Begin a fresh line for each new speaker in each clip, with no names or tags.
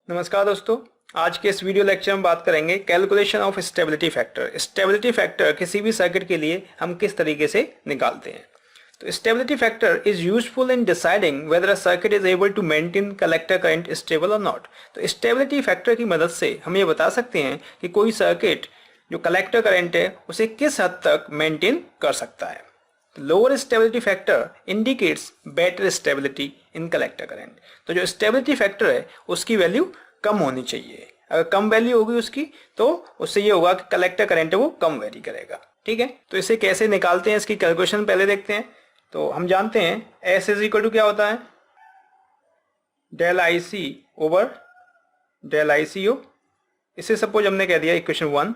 नमस्कार दोस्तों, आज के इस वीडियो लेक्चर में बात करेंगे calculation of stability factor. Stability factor किसी भी सर्किट के लिए हम किस तरीके से निकालते हैं। तो stability factor is useful in deciding whether a circuit is able to maintain collector current stable और नॉट। तो स्टेबिलिटी फैक्टर की मदद से हम ये बता सकते हैं कि कोई सर्किट जो कलेक्टर करंट है उसे किस हद तक मेंटेन कर सकता है। Lower stability factor indicates better stability in collector current. तो जो स्टेबिलिटी फैक्टर है उसकी वैल्यू कम होनी चाहिए। अगर कम वैल्यू होगी उसकी तो उससे ये होगा कि कलेक्टर करंट है वो कम वेरी करेगा। ठीक है, तो इसे कैसे निकालते हैं, इसकी कैलकुलेशन पहले देखते हैं। तो हम जानते हैं एस इज इक्वल टू क्या होता है, del I C over del I C O. इसे सपोज हमने कह दिया equation 1।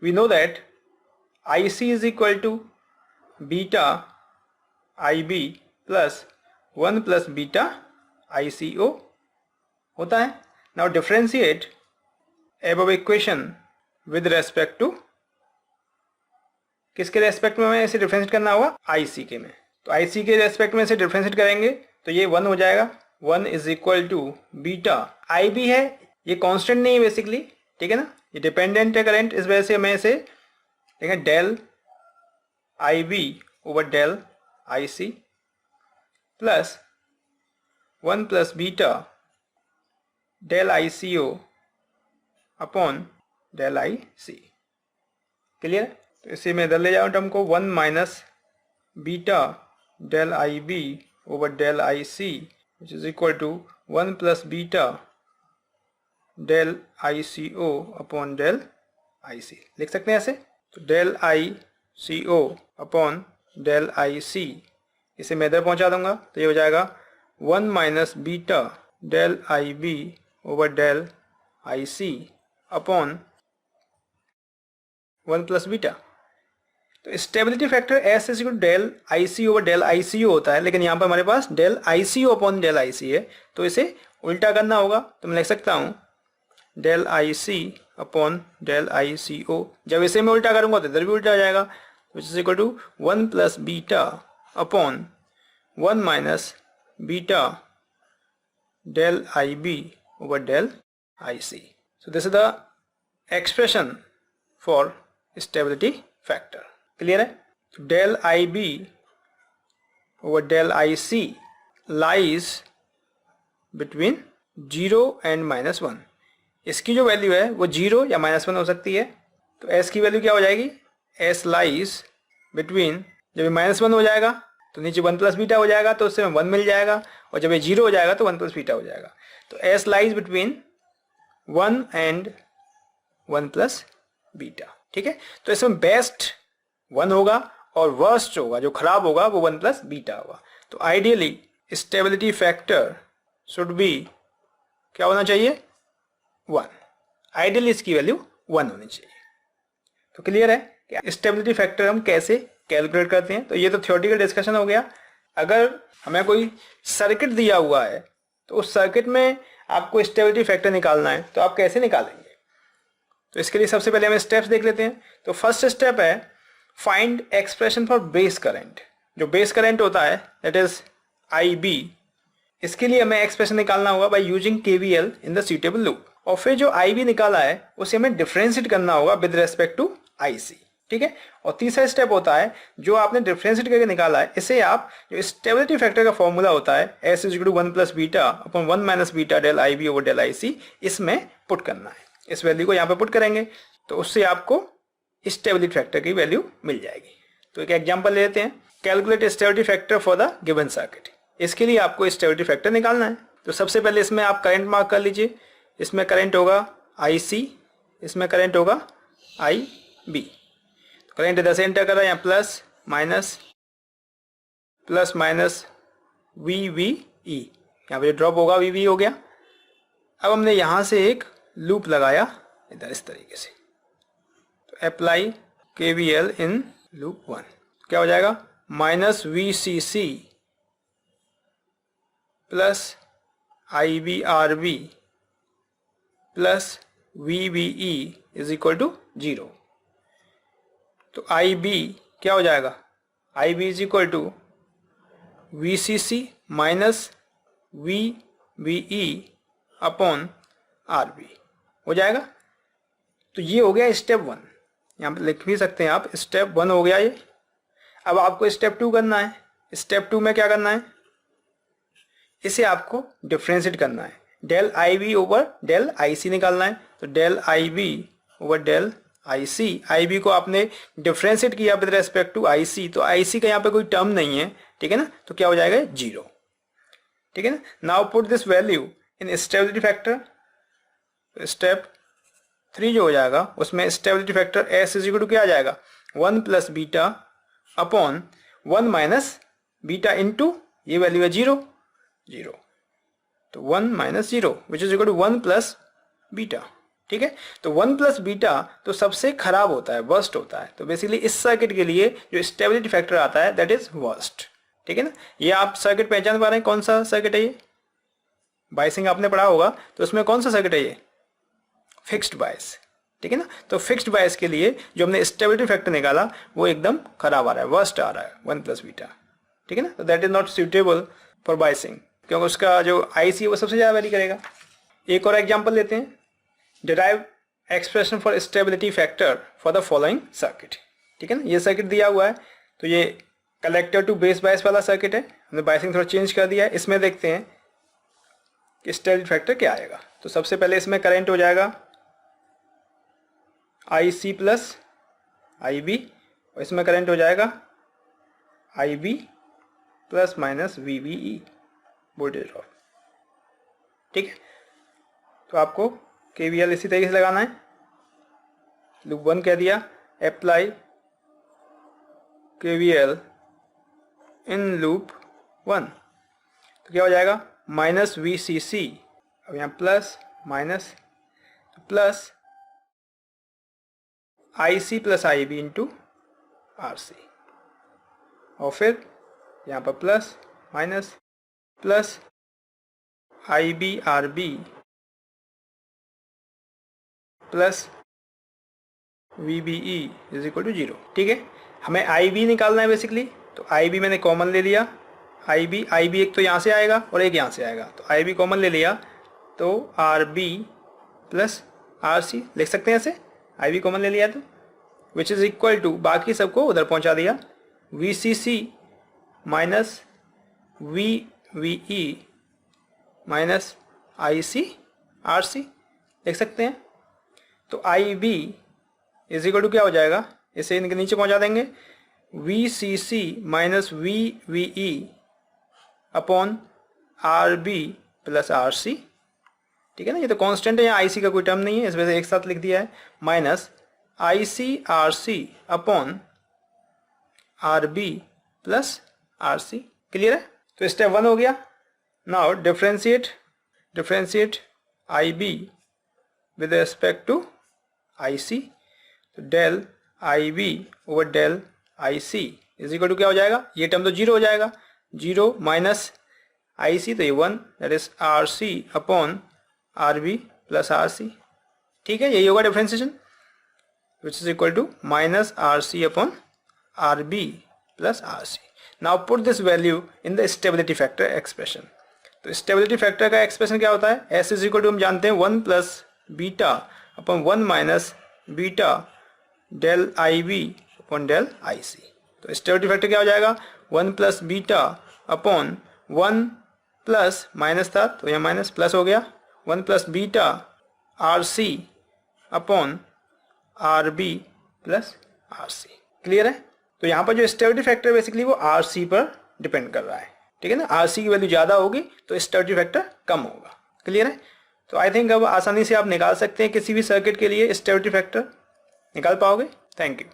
We know that I C is equal to beta I B plus 1 plus beta I C O होता है। Now differentiate above equation with respect to, किसके respect में हमें इसे डिफरेंशिएट करना होगा, आई सी के में। तो आई सी के रेस्पेक्ट में इसे डिफरेंशिएट करेंगे तो ये 1 हो जाएगा। 1 is equal to beta I B है, ये कांस्टेंट नहीं है बेसिकली, ठीक है ना, ये डिपेंडेंट है करंट, इस वजह से हमें इसे देखें del I B over del I C plus 1 plus beta del I C O upon del I C. Clear? तो इसे मैं इधर ले जाऊँ टर्म को, 1 minus beta del I B over del I C which is equal to 1 plus beta del I C O upon del I C. लिख सकते हैं ऐसे। तो del I C O upon del I सी, इसे मैं इधर पहुँचा दूंगा तो ये हो जाएगा 1 minus beta del I B over del I C upon 1 plus beta. तो stability factor S is equal to del I C over del I C होता है, लेकिन यहाँ पर हमारे पास del I C O upon del I C है, तो इसे उल्टा करना होगा। तो मैं लिख सकता हूँ del I C upon del I C O. जब इसे मैं उल्टा करूँगा तो इधर भी उल्टा हो जाएगा, which is equal to 1 plus beta upon 1 minus beta del I B over del IC. So this is the expression for stability factor. Clear है? Del IB over del IC lies between 0 and -1. इसकी जो value है वो 0 या -1 हो सकती है। तो S की वैल्यू क्या हो जाएगी, S lies between, जब ये -1 हो जाएगा तो नीचे 1 प्लस बीटा हो जाएगा, तो उससे 1 मिल जाएगा, और जब ये 0 हो जाएगा तो 1 प्लस बीटा हो जाएगा। तो S lies between 1 and 1 plus beta. ठीक है, तो इसमें बेस्ट 1 होगा और वर्स्ट होगा, जो खराब होगा वो 1 प्लस बीटा होगा। तो ideally stability factor should be क्या होना चाहिए, 1। आइडियली इसकी वैल्यू 1 होनी चाहिए। तो क्लियर है कि स्टेबिलिटी फैक्टर हम कैसे कैलकुलेट करते हैं। तो ये तो थ्योरेटिकल डिस्कशन हो गया। अगर हमें कोई सर्किट दिया हुआ है तो उस सर्किट में आपको स्टेबिलिटी फैक्टर निकालना है, तो आप कैसे निकालेंगे। तो इसके लिए सबसे पहले हम स्टेप्स देख लेते हैं। तो फर्स्ट स्टेप है find expression for base current. जो बेस करंट होता है दैट इज आई बी, इसके लिए हमें एक्सप्रेशन निकालना होगा by using KVL in the suitable loop. और फिर जो आई बी निकाला है उसे हमें डिफरेंशिएट करना होगा विद रेस्पेक्ट टू आई सी। ठीक है, और तीसरा स्टेप होता है जो आपने डिफरेंशिएट करके निकाला है, इसे आप जो स्टेबिलिटी फैक्टर का फॉर्मूला होता है S is equal to 1 plus beta upon 1 minus beta del I B over del I C, इसमें पुट करना है। इस वैल्यू को यहाँ पे पुट करेंगे तो उससे आपको स्टेबिलिटी फैक्टर की वैल्यू मिल जाएगी। तो एक एग्जाम्पल लेते हैं, calculate stability factor for the given circuit. इसके लिए आपको स्टेबिलिटी फैक्टर निकालना है। तो सबसे पहले इसमें आप करंट मार्क कर लीजिए। इसमें करंट होगा आई सी, इसमें करंट होगा आई बी। करंट इधर से एंटर कर रहा है, यहाँ plus minus V V E, यहाँ पे ड्रॉप होगा, वी वी हो गया। अब हमने यहाँ से एक लूप लगाया इधर इस तरीके से, तो अप्लाई KVL इन लूप 1, क्या हो जाएगा, minus V C C plus I B R B plus V V E is equal to 0। तो आई बी क्या हो जाएगा, I B is equal to V C C minus V V E upon RB हो जाएगा। तो ये हो गया स्टेप 1, यहाँ पे लिख भी सकते हैं आप, स्टेप 1 हो गया ये। अब आपको स्टेप 2 करना है। स्टेप 2 में क्या करना है, इसे आपको डिफ्रेंशिएट करना है, del IB over del IC निकालना है। तो del IB over del IC, IB को आपने डिफ्रेंशिएट किया विद रेस्पेक्ट टू IC, तो IC का यहाँ पे कोई टर्म नहीं है, ठीक है ना, तो क्या हो जाएगा 0, ठीक है ना। Now put this value in stability factor. Step 3 जो हो जाएगा उसमें stability factor S is equal to क्या आ जाएगा, 1 plus beta upon 1 minus beta into ये वैल्यू है 0, तो 1 minus 0 which is equal to 1 plus beta, ठीक है। तो 1 प्लस बीटा तो सबसे खराब होता है, वर्स्ट होता है। तो बेसिकली इस सर्किट के लिए जो स्टेबिलिटी फैक्टर आता है दैट इज वर्स्ट, ठीक है ना। ये आप सर्किट पहचान पा रहे हैं, कौन सा सर्किट है ये, बायसिंग आपने पढ़ा होगा, तो उसमें कौन सा सर्किट है ये, फिक्स्ड बायस, ठीक है ना। तो फिक्स्ड बायस के लिए जो हमने स्टेबिलिटी फैक्टर निकाला वो एकदम खराब आ रहा है, वर्स्ट आ रहा है 1 प्लस बीटा, ठीक है ना। तो that is not suitable for biasing, क्योंकि उसका जो IC है वो सबसे ज़्यादा वैरी करेगा। एक और एग्जाम्पल लेते हैं, derive expression for stability factor for the following circuit, ठीक है ना। ये सर्किट दिया हुआ है, तो ये कलेक्टर टू बेस बायस वाला सर्किट है, हमने बायसिंग थोड़ा चेंज कर दिया है। इसमें देखते हैं कि स्टेबिलिटी फैक्टर क्या आएगा। तो सबसे पहले इसमें करंट हो जाएगा IC प्लस IB, और इसमें करंट हो जाएगा IB plus minus VBE, voltage drop, ठीक है। तो आपको KVL इसी तरीके से लगाना है। लूप 1 कह दिया, अप्लाई KVL इन लूप 1, तो क्या हो जाएगा माइनस VCC, अब यहाँ प्लस माइनस, तो plus IC plus IB into RC, और फिर यहाँ पर plus minus plus IB RB plus VBE is equal to 0, ठीक है। हमें IB निकालना है बेसिकली, तो IB मैंने कॉमन ले लिया, IB एक तो यहाँ से आएगा और एक यहाँ से आएगा, तो IB कॉमन ले लिया, तो RB प्लस RC लिख सकते हैं ऐसे, IB कॉमन ले लिया तो, विच इज इक्वल टू, बाकी सबको उधर पहुँचा दिया, VCC minus VBE minus IC RC लिख सकते हैं। तो IB इज इक्वल टू क्या हो जाएगा, इसे इनके नीचे पहुंचा देंगे, VCC minus VBE upon RB plus RC, ठीक है ना। ये तो कांस्टेंट है, यहाँ IC का कोई टर्म नहीं है, इस वजह से एक साथ लिख दिया है, minus IC RC upon RB plus RC, clear है। तो स्टेप 1 हो गया। Now differentiate IB with respect to IC, तो del IB over del IC is equal to क्या हो जाएगा, ये टर्म तो 0 हो जाएगा, 0 माइनस IC तो ये 1, that is RC upon RB plus RC, ठीक है। यही होगा differentiation, which is equal to minus RC upon RB plus RC। Now put this value in the stability factor expression. तो स्टेबिलिटी फैक्टर का expression क्या होता है, S इज इक्वल टू हम जानते हैं 1 plus beta upon 1 minus beta del IB upon del IC। तो stability factor क्या हो जाएगा, 1 plus beta upon 1 plus minus था तो यहाँ माइनस प्लस हो गया, 1 plus beta RC upon RB plus RC, clear है। तो यहाँ पर जो स्टेबिलिटी फैक्टर बेसिकली वो RC पर डिपेंड कर रहा है, ठीक है ना। RC की वैल्यू ज़्यादा होगी तो स्टेबिलिटी फैक्टर कम होगा, क्लियर है। तो आई थिंक अब आसानी से आप निकाल सकते हैं किसी भी सर्किट के लिए स्टेबिलिटी फैक्टर निकाल पाओगे। Thank you.